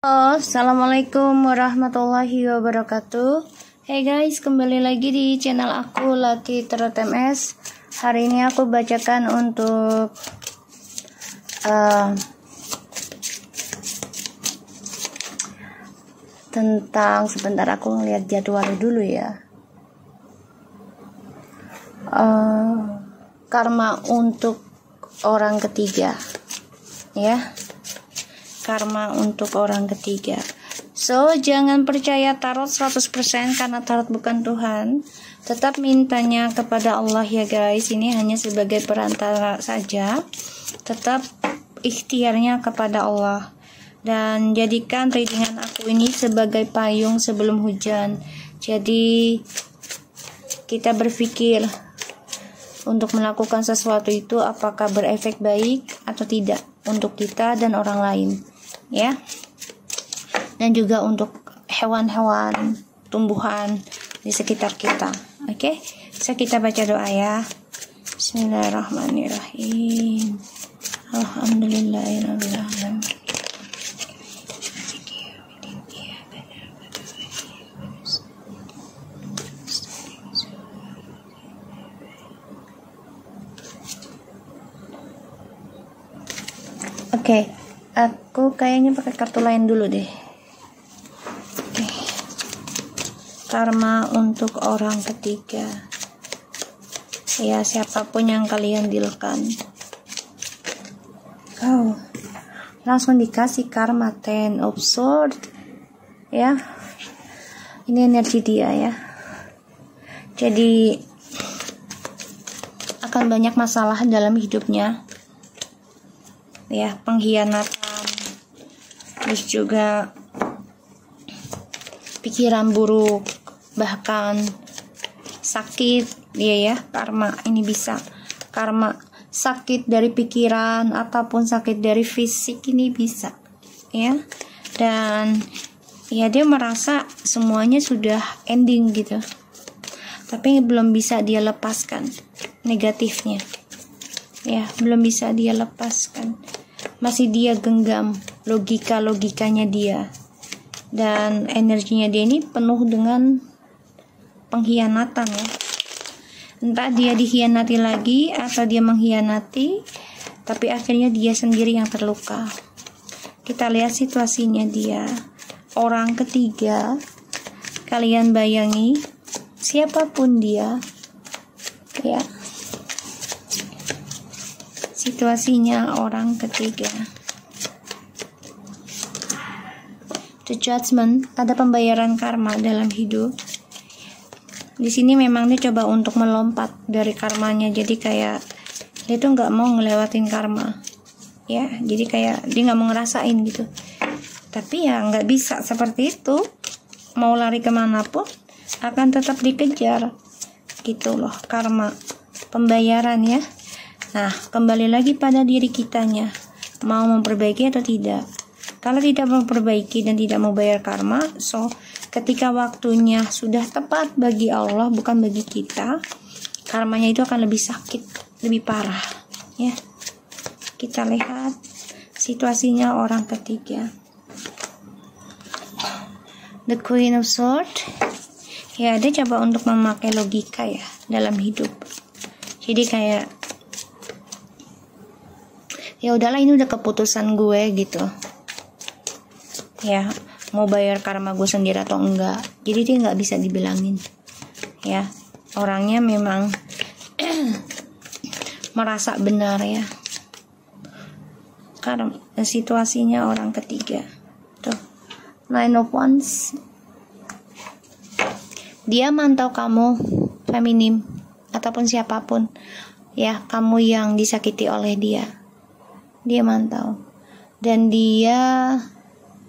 Halo, assalamualaikum warahmatullahi wabarakatuh. Hey guys, kembali lagi di channel aku Lucky Tarot MS. Hari ini aku bacakan untuk tentang, sebentar aku ngeliat jadwal dulu ya. Karma untuk orang ketiga, ya. Karma untuk orang ketiga. So, jangan percaya tarot 100% karena tarot bukan Tuhan. Tetap mintanya kepada Allah ya guys. Ini hanya sebagai perantara saja. Tetap ikhtiarnya kepada Allah. Dan jadikan readingan aku ini sebagai payung sebelum hujan. Jadi kita berpikir untuk melakukan sesuatu itu apakah berefek baik atau tidak untuk kita dan orang lain, ya, dan juga untuk hewan-hewan, tumbuhan di sekitar kita. Oke, so kita baca doa ya. Bismillahirrahmanirrahim. Alhamdulillahirabbil alamin. Oke, aku kayaknya pakai kartu lain dulu deh. Oke. Karma untuk orang ketiga. Ya, siapapun yang kalian dealkan. Oh, langsung dikasih karma 10 of Swords. Ya. Ini energi dia ya. Jadi akan banyak masalah dalam hidupnya. Ya, pengkhianatan, terus juga pikiran buruk, bahkan sakit. Ya, karma ini bisa karma sakit dari pikiran ataupun sakit dari fisik ini bisa, ya. Dan ya, dia merasa semuanya sudah ending gitu, tapi belum bisa dia lepaskan negatifnya. Ya, belum bisa dia lepaskan. Masih dia genggam logikanya dia. Dan energinya dia ini penuh dengan pengkhianatan ya. Entah dia dikhianati lagi atau dia mengkhianati, tapi akhirnya dia sendiri yang terluka. Kita lihat situasinya dia. Orang ketiga, kalian bayangi siapapun dia, ya. Situasinya orang ketiga. The Judgment, ada pembayaran karma dalam hidup. Di sini memang dia coba untuk melompat dari karmanya, jadi kayak dia tuh nggak mau ngelewatin karma, ya. Jadi kayak dia nggak mau ngerasain gitu. Tapi ya nggak bisa seperti itu. Mau lari kemanapun akan tetap dikejar, gitu loh karma, pembayaran ya. Nah, kembali lagi pada diri kitanya, mau memperbaiki atau tidak. Kalau tidak memperbaiki dan tidak mau bayar karma, so ketika waktunya sudah tepat bagi Allah, bukan bagi kita, karmanya itu akan lebih sakit, lebih parah, ya. Kita lihat situasinya orang ketiga. The Queen of Swords. Ya, dia coba untuk memakai logika ya dalam hidup. Jadi kayak, ya udahlah, ini udah keputusan gue gitu, ya, mau bayar karma gue sendiri atau enggak. Jadi dia nggak bisa dibilangin, ya. Orangnya memang merasa benar ya. Karena situasinya orang ketiga tuh, Nine of Wands. Dia mantau kamu feminim ataupun siapapun, ya, kamu yang disakiti oleh dia. Dia mantau dan dia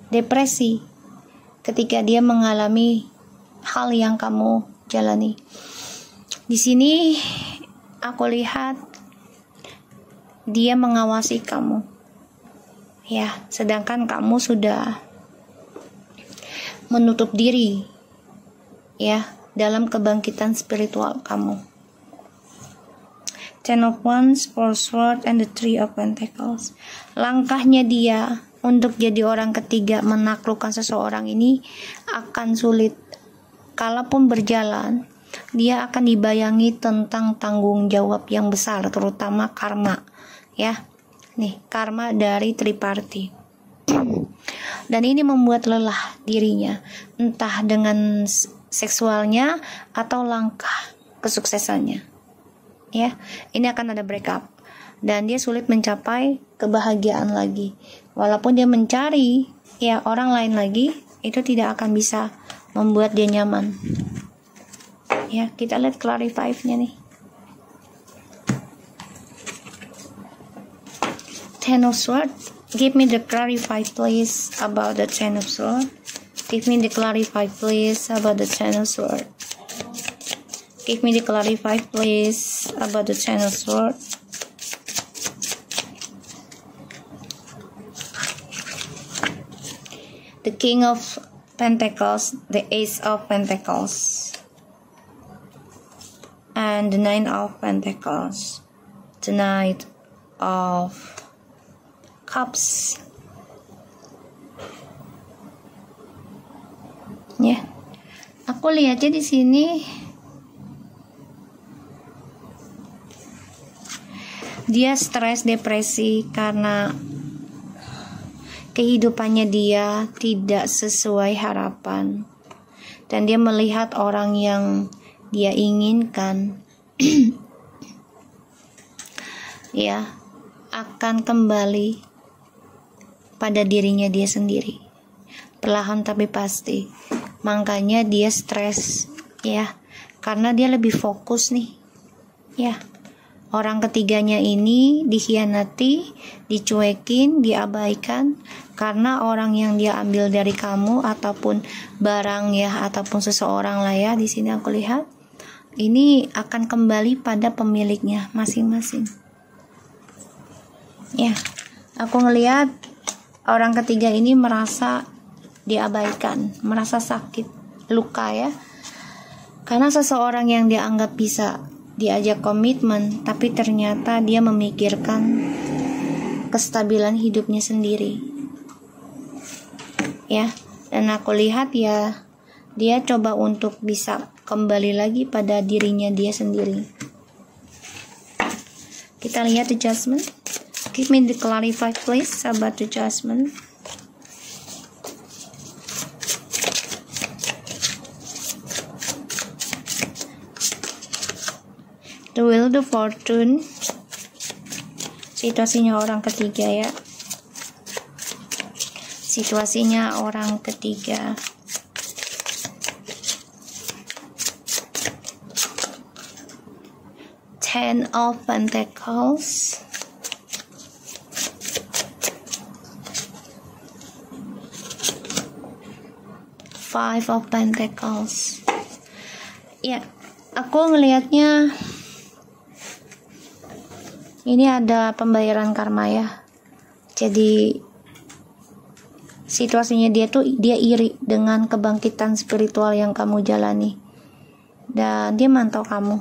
depresi ketika dia mengalami hal yang kamu jalani. Di sini aku lihat dia mengawasi kamu, ya, sedangkan kamu sudah menutup diri, ya, dalam kebangkitan spiritual kamu. Ten of Wands, Four Swords, and the Three of Pentacles. Langkahnya dia untuk jadi orang ketiga menaklukkan seseorang ini akan sulit. Kalaupun berjalan, dia akan dibayangi tentang tanggung jawab yang besar, terutama karma, ya. Nih, karma dari triparti. Dan ini membuat lelah dirinya, entah dengan seksualnya atau langkah kesuksesannya. Ya, ini akan ada breakup dan dia sulit mencapai kebahagiaan lagi. Walaupun dia mencari ya orang lain lagi, itu tidak akan bisa membuat dia nyaman. Ya, kita lihat clarify-nya nih. Ten of Swords. Give me the clarify please about the Ten of Swords. Give me the clarify please about the Ten of Swords. Give me the clarify please about the Ten of Swords. The King of Pentacles, the Ace of Pentacles, and the Nine of Pentacles, the Knight of Cups. Ya, aku lihatnya di sini dia stres, depresi karena kehidupannya dia tidak sesuai harapan, dan dia melihat orang yang dia inginkan ya akan kembali pada dirinya dia sendiri, perlahan tapi pasti. Makanya dia stres ya, karena dia lebih fokus nih ya. Orang ketiganya ini dikhianati, dicuekin, diabaikan karena orang yang dia ambil dari kamu ataupun barang ya, ataupun seseorang lah ya. Di sini aku lihat ini akan kembali pada pemiliknya masing-masing. Ya, aku ngelihat orang ketiga ini merasa diabaikan, merasa sakit, luka ya. Karena seseorang yang dianggap bisa diajak komitmen, tapi ternyata dia memikirkan kestabilan hidupnya sendiri. Ya, dan aku lihat ya dia coba untuk bisa kembali lagi pada dirinya dia sendiri. Kita lihat the Judgment. Give me the clarify please about the Judgment. The Wheel of Fortune. Situasinya orang ketiga ya. Situasinya orang ketiga. Ten of Pentacles. Five of Pentacles. Ya, aku ngelihatnya ini ada pembayaran karma ya. Jadi situasinya dia iri dengan kebangkitan spiritual yang kamu jalani. Dan dia mantau kamu.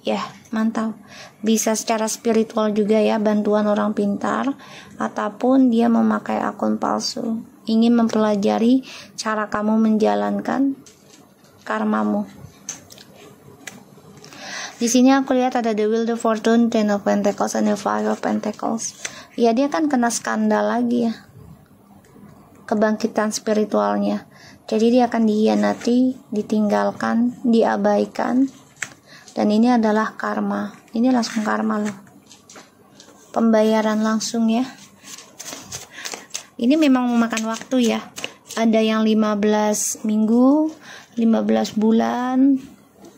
Ya, mantau. Bisa secara spiritual juga ya, bantuan orang pintar, ataupun dia memakai akun palsu, ingin mempelajari cara kamu menjalankan karmamu. Di sini aku lihat ada the Wheel of Fortune, Ten of Pentacles, and the Five of Pentacles. Ya, dia kan kena skandal lagi ya, kebangkitan spiritualnya. Jadi dia akan dihianati, ditinggalkan, diabaikan. Dan ini adalah karma. Ini langsung karma loh, pembayaran langsung ya. Ini memang memakan waktu ya. Ada yang 15 minggu, 15 bulan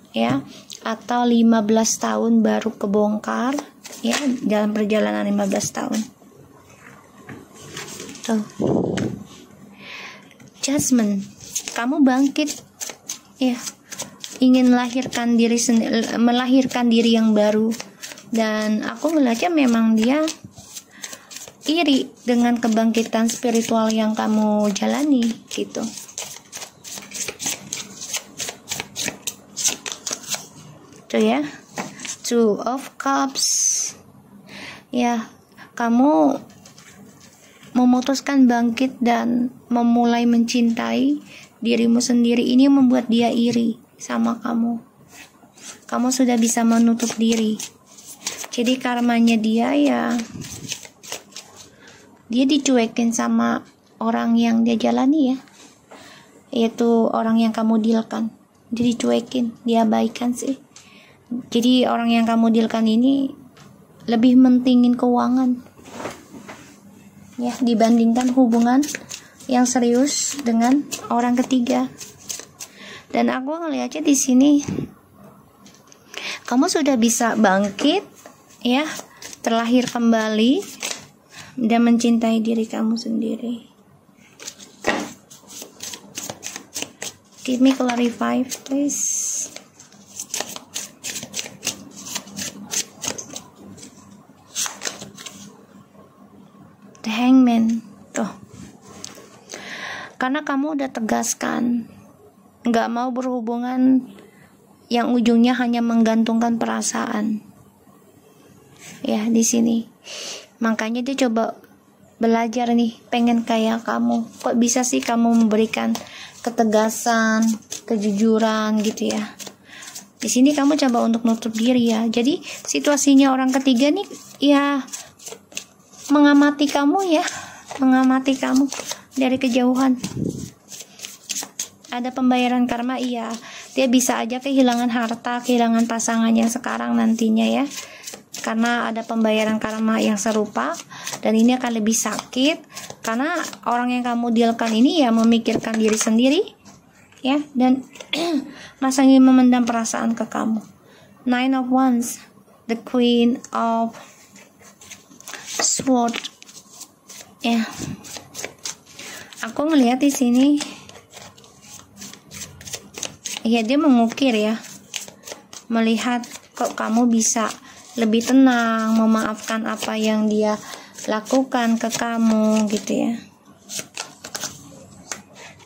ya, atau 15 tahun baru kebongkar ya, dalam perjalanan 15 tahun. Tuh. Judgment. Kamu bangkit ya, ingin melahirkan diri yang baru. Dan aku melihatnya memang dia iri dengan kebangkitan spiritual yang kamu jalani gitu. Tuh ya, Two of Cups. Ya, kamu memutuskan bangkit dan memulai mencintai dirimu sendiri. Ini membuat dia iri sama kamu. Kamu sudah bisa menutup diri. Jadi karmanya dia ya, dia dicuekin sama orang yang dia jalani ya, yaitu orang yang kamu dealkan. Dia dicuekin, diabaikan sih. Jadi orang yang kamu dealkan ini lebih mentingin keuangan ya, dibandingkan hubungan yang serius dengan orang ketiga. Dan aku ngelihatnya di sini kamu sudah bisa bangkit ya, terlahir kembali dan mencintai diri kamu sendiri. Give me clarify please. The Hangman tuh, karena kamu udah tegaskan nggak mau berhubungan yang ujungnya hanya menggantungkan perasaan ya di sini. Makanya dia coba belajar nih, pengen kayak kamu. Kok bisa sih kamu memberikan ketegasan, kejujuran gitu ya. Di sini kamu coba untuk nutup diri ya. Jadi situasinya orang ketiga nih ya mengamati kamu ya, mengamati kamu dari kejauhan. Ada pembayaran karma, iya. Dia bisa aja kehilangan harta, kehilangan pasangannya sekarang nantinya ya. Karena ada pembayaran karma yang serupa, dan ini akan lebih sakit karena orang yang kamu dealkan ini ya memikirkan diri sendiri ya, dan masih ingin memendam perasaan ke kamu. Nine of Wands, the Queen of Sword ya. Aku ngelihat di sini ya, dia mengukir ya, melihat kok kamu bisa lebih tenang memaafkan apa yang dia lakukan ke kamu gitu ya.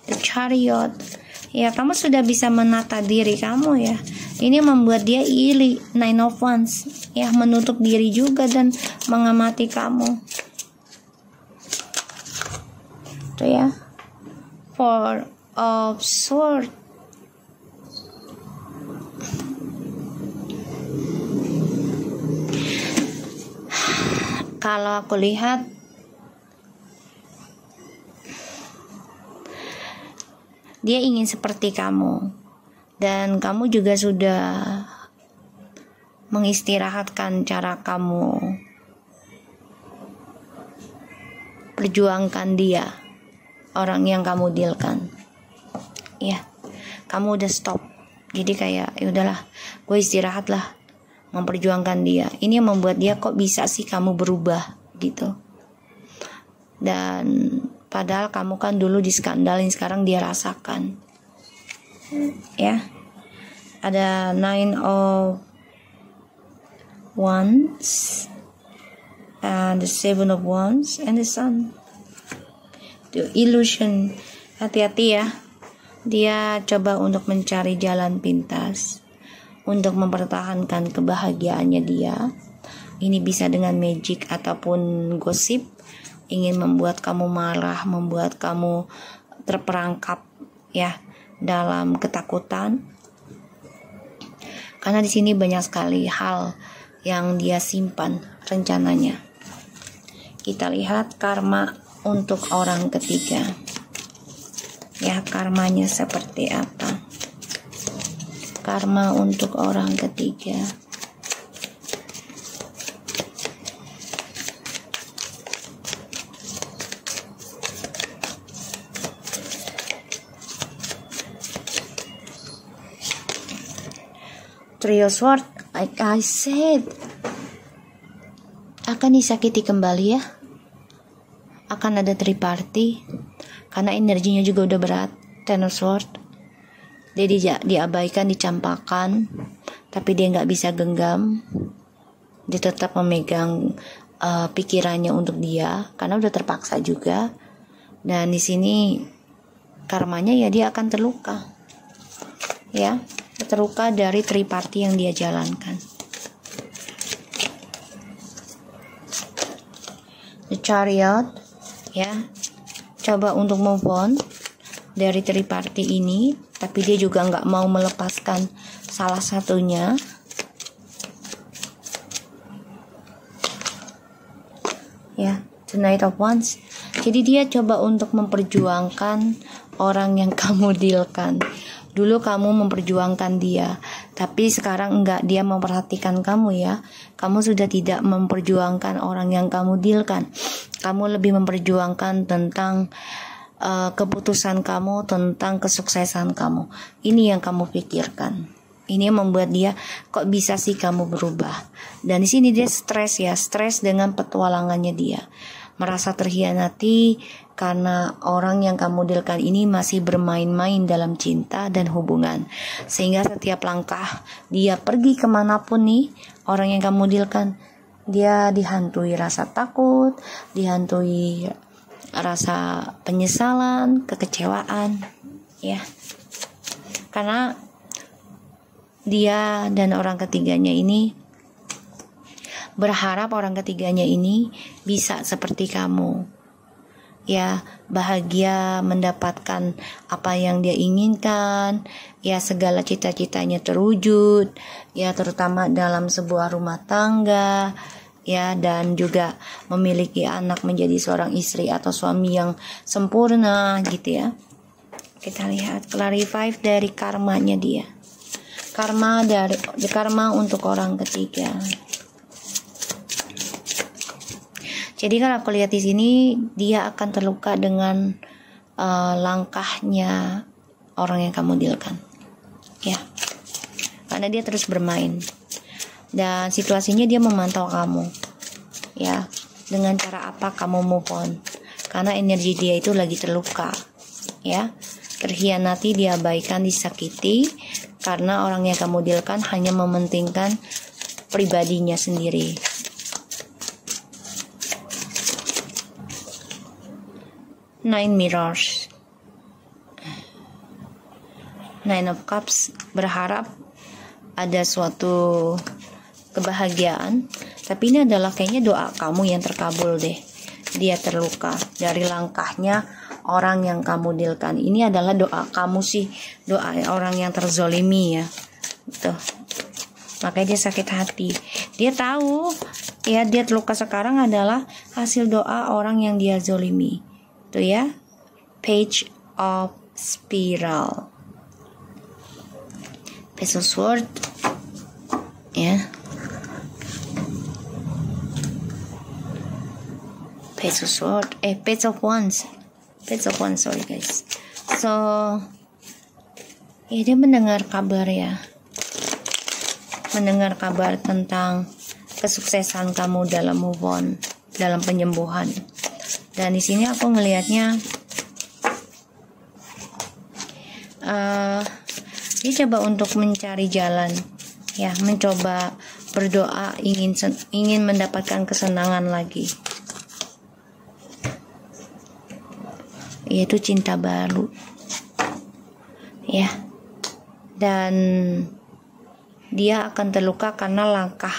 The Chariot ya, kamu sudah bisa menata diri kamu ya. Ini membuat dia iri. Nine of Wands ya, menutup diri juga dan mengamati kamu tuh ya. Four of Swords, kalau aku lihat dia ingin seperti kamu, dan kamu juga sudah mengistirahatkan cara kamu perjuangkan dia, orang yang kamu dealkan ya. Kamu udah stop, jadi kayak ya udahlah, gue istirahat lah memperjuangkan dia. Ini yang membuat dia kok bisa sih kamu berubah gitu. Dan padahal kamu kan dulu diskandalin, sekarang dia rasakan ya. Ada Nine of Wands, and the Seven of Wands, and the Sun. The Illusion, hati-hati ya. Dia coba untuk mencari jalan pintas untuk mempertahankan kebahagiaannya dia. Ini bisa dengan magic ataupun gosip, ingin membuat kamu marah, membuat kamu terperangkap ya dalam ketakutan. Karena di sini banyak sekali hal yang dia simpan rencananya. Kita lihat karma untuk orang ketiga. Ya, karmanya seperti apa? Karma untuk orang ketiga. Three of Swords, like I said, akan disakiti kembali ya. Akan ada triparty, karena energinya juga udah berat. Ten of Swords, dia diabaikan, dicampakkan, tapi dia nggak bisa genggam. Dia tetap memegang pikirannya untuk dia, karena udah terpaksa juga. Dan di sini karmanya ya dia akan terluka, ya, terluka dari triparty yang dia jalankan. The Chariot, ya. Coba untuk move on dari third party ini, tapi dia juga nggak mau melepaskan salah satunya. Ya, the Knight of Wands. Jadi dia coba untuk memperjuangkan orang yang kamu dealkan. Dulu kamu memperjuangkan dia, tapi sekarang enggak, dia memperhatikan kamu ya. Kamu sudah tidak memperjuangkan orang yang kamu dealkan. Kamu lebih memperjuangkan tentang keputusan kamu, tentang kesuksesan kamu. Ini yang kamu pikirkan. Ini yang membuat dia, kok bisa sih kamu berubah? Dan di sini dia stres ya, stres dengan petualangannya dia. Merasa terhianati karena orang yang kamu dealkan ini masih bermain-main dalam cinta dan hubungan. Sehingga setiap langkah dia pergi kemanapun nih, orang yang kamu dealkan, dia dihantui rasa takut, dihantui rasa penyesalan, kekecewaan, ya. Karena dia dan orang ketiganya ini berharap orang ketiganya ini bisa seperti kamu, ya, bahagia, mendapatkan apa yang dia inginkan, ya, segala cita-citanya terwujud, ya, terutama dalam sebuah rumah tangga, ya, dan juga memiliki anak, menjadi seorang istri atau suami yang sempurna gitu ya. Kita lihat clarify dari karmanya dia. Karma untuk orang ketiga. Jadi kalau aku lihat di sini, dia akan terluka dengan langkahnya orang yang kamu dealkan, ya, karena dia terus bermain dan situasinya dia memantau kamu, ya, dengan cara apa kamu move on, karena energi dia itu lagi terluka, ya, terhianati, diabaikan, disakiti, karena orang yang kamu dealkan hanya mementingkan pribadinya sendiri. Nine Mirrors, Nine of Cups, berharap ada suatu kebahagiaan, tapi ini adalah kayaknya doa kamu yang terkabul deh. Dia terluka dari langkahnya orang yang kamu dealkan. Ini adalah doa kamu sih, doa orang yang terzolimi ya, tuh. Makanya dia sakit hati. Dia tahu ya, dia terluka sekarang adalah hasil doa orang yang dia zolimi. Tuh ya, Page of Spiral, Page of Sword, ya, Page of Sword, Page of Wands, sorry guys. So, ya, dia mendengar kabar ya, mendengar kabar tentang kesuksesan kamu dalam move on, dalam penyembuhan. Dan di sini aku ngelihatnya dia coba untuk mencari jalan, ya, mencoba berdoa, ingin mendapatkan kesenangan lagi, yaitu cinta baru, ya. Dan dia akan terluka karena langkah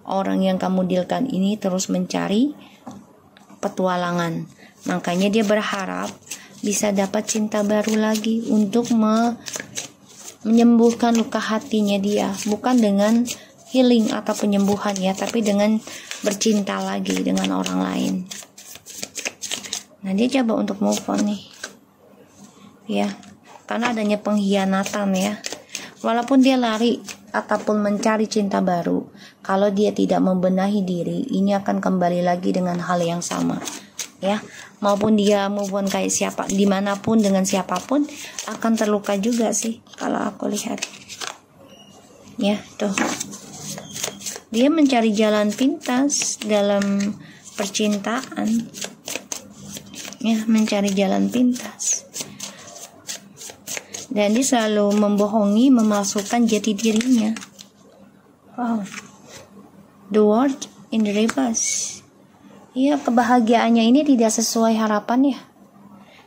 orang yang kamu dealkan ini terus mencari petualangan. Makanya dia berharap bisa dapat cinta baru lagi untuk menyembuhkan luka hatinya dia, bukan dengan healing atau penyembuhan ya, tapi dengan bercinta lagi dengan orang lain. Nah, dia coba untuk move on nih, ya, karena adanya pengkhianatan ya. Walaupun dia lari ataupun mencari cinta baru, kalau dia tidak membenahi diri, ini akan kembali lagi dengan hal yang sama, ya. Maupun dia move on kayak siapa, dimanapun, dengan siapapun, akan terluka juga sih kalau aku lihat, ya. Tuh, dia mencari jalan pintas dalam percintaan, ya, mencari jalan pintas. Dan dia selalu membohongi, memalsukan jati dirinya. Wow. The World in the Reverse. Iya, kebahagiaannya ini tidak sesuai harapan ya.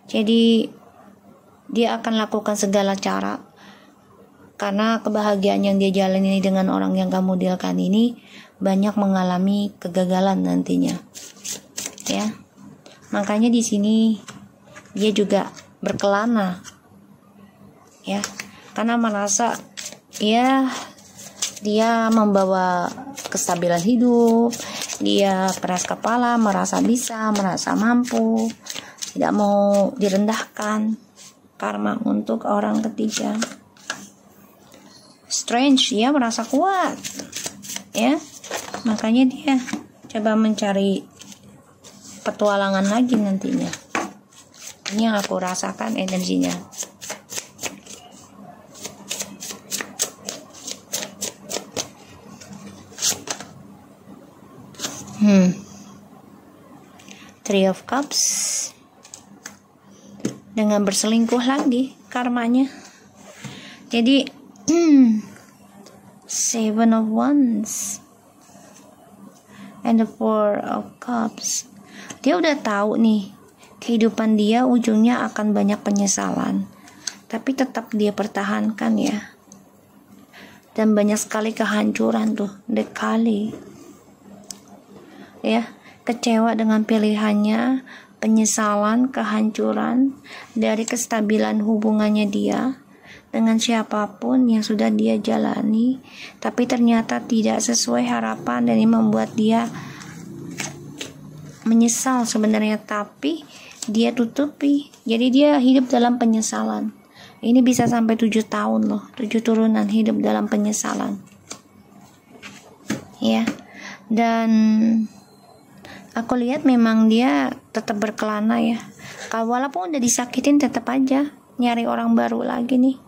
Jadi dia akan lakukan segala cara, karena kebahagiaan yang dia jalani dengan orang yang kamu dealkan ini banyak mengalami kegagalan nantinya, ya. Makanya di sini dia juga berkelana, ya, karena merasa ya dia membawa kestabilan hidup, dia keras kepala, merasa bisa, merasa mampu, tidak mau direndahkan. Karma untuk orang ketiga. Strange, dia merasa kuat, ya, makanya dia coba mencari petualangan lagi nantinya. Ini yang aku rasakan energinya. Three of Cups, dengan berselingkuh lagi karmanya. Jadi Seven of Wands and the Four of Cups. Dia udah tahu nih, kehidupan dia ujungnya akan banyak penyesalan, tapi tetap dia pertahankan, ya. Dan banyak sekali kehancuran tuh, dekali, ya, kecewa dengan pilihannya, penyesalan, kehancuran dari kestabilan hubungannya dia dengan siapapun yang sudah dia jalani, tapi ternyata tidak sesuai harapan, dan ini membuat dia menyesal sebenarnya, tapi dia tutupi. Jadi dia hidup dalam penyesalan. Ini bisa sampai 7 tahun loh, 7 turunan hidup dalam penyesalan, ya. Dan aku lihat memang dia tetap berkelana, ya. Walaupun udah disakitin, tetap aja nyari orang baru lagi nih,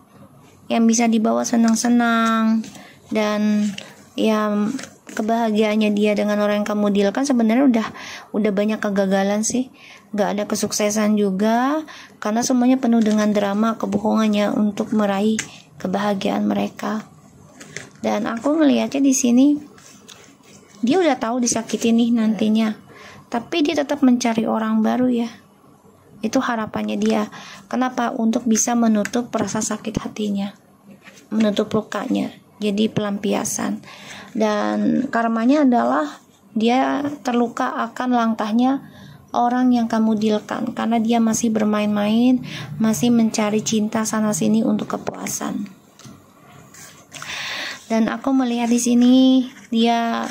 yang bisa dibawa senang-senang. Dan ya, kebahagiaannya dia dengan orang yang kamu deal kan sebenarnya udah banyak kegagalan sih, nggak ada kesuksesan juga, karena semuanya penuh dengan drama, kebohongannya untuk meraih kebahagiaan mereka. Dan aku ngelihatnya di sini dia udah tahu disakitin nih nantinya, tapi dia tetap mencari orang baru, ya. Itu harapannya dia. Kenapa? Untuk bisa menutup rasa sakit hatinya, menutup lukanya, jadi pelampiasan. Dan karmanya adalah dia terluka akan langkahnya orang yang kamu dealkan, karena dia masih bermain-main, masih mencari cinta sana sini untuk kepuasan. Dan aku melihat di sini dia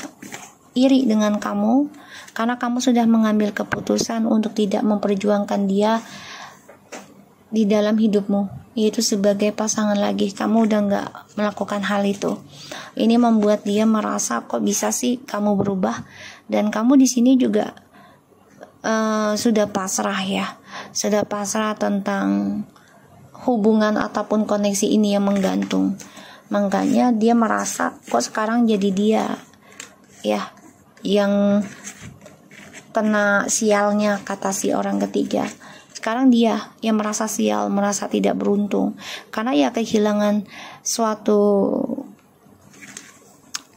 iri dengan kamu, karena kamu sudah mengambil keputusan untuk tidak memperjuangkan dia di dalam hidupmu, yaitu sebagai pasangan lagi. Kamu udah gak melakukan hal itu. Ini membuat dia merasa, kok bisa sih kamu berubah. Dan kamu di sini juga sudah pasrah, ya, sudah pasrah tentang hubungan ataupun koneksi ini yang menggantung. Makanya dia merasa, kok sekarang jadi dia, ya, yang kena sialnya, kata si orang ketiga. Sekarang dia yang merasa sial, merasa tidak beruntung, karena ya kehilangan suatu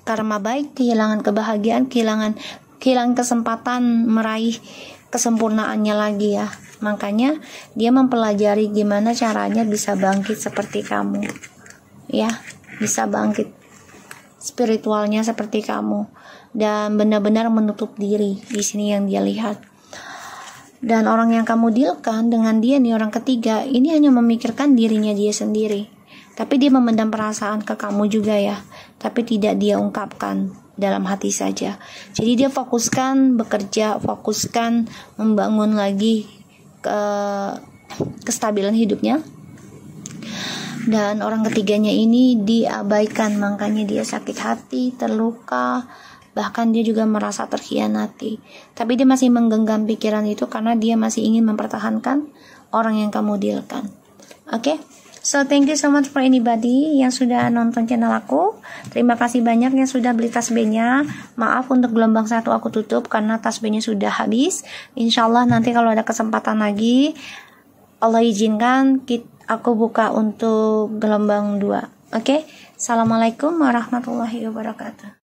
karma baik, kehilangan kebahagiaan, kehilangan kesempatan meraih kesempurnaannya lagi, ya. Makanya dia mempelajari gimana caranya bisa bangkit seperti kamu, ya, bisa bangkit spiritualnya seperti kamu, dan benar-benar menutup diri. Di sini yang dia lihat. Dan orang yang kamu dealkan dengan dia nih, orang ketiga, ini hanya memikirkan dirinya dia sendiri. Tapi dia memendam perasaan ke kamu juga, ya. Tapi tidak dia ungkapkan, dalam hati saja. Jadi dia fokuskan bekerja, fokuskan membangun lagi kestabilan hidupnya. Dan orang ketiganya ini diabaikan, makanya dia sakit hati, terluka, bahkan dia juga merasa terkhianati. Tapi dia masih menggenggam pikiran itu karena dia masih ingin mempertahankan orang yang kamu dealkan. Oke? So thank you so much for anybody yang sudah nonton channel aku. Terima kasih banyak yang sudah beli tas B-nya. Maaf untuk gelombang 1 aku tutup karena tas B-nya sudah habis. Insyaallah nanti kalau ada kesempatan lagi, Allah izinkan, aku buka untuk gelombang 2. Oke? Assalamualaikum warahmatullahi wabarakatuh.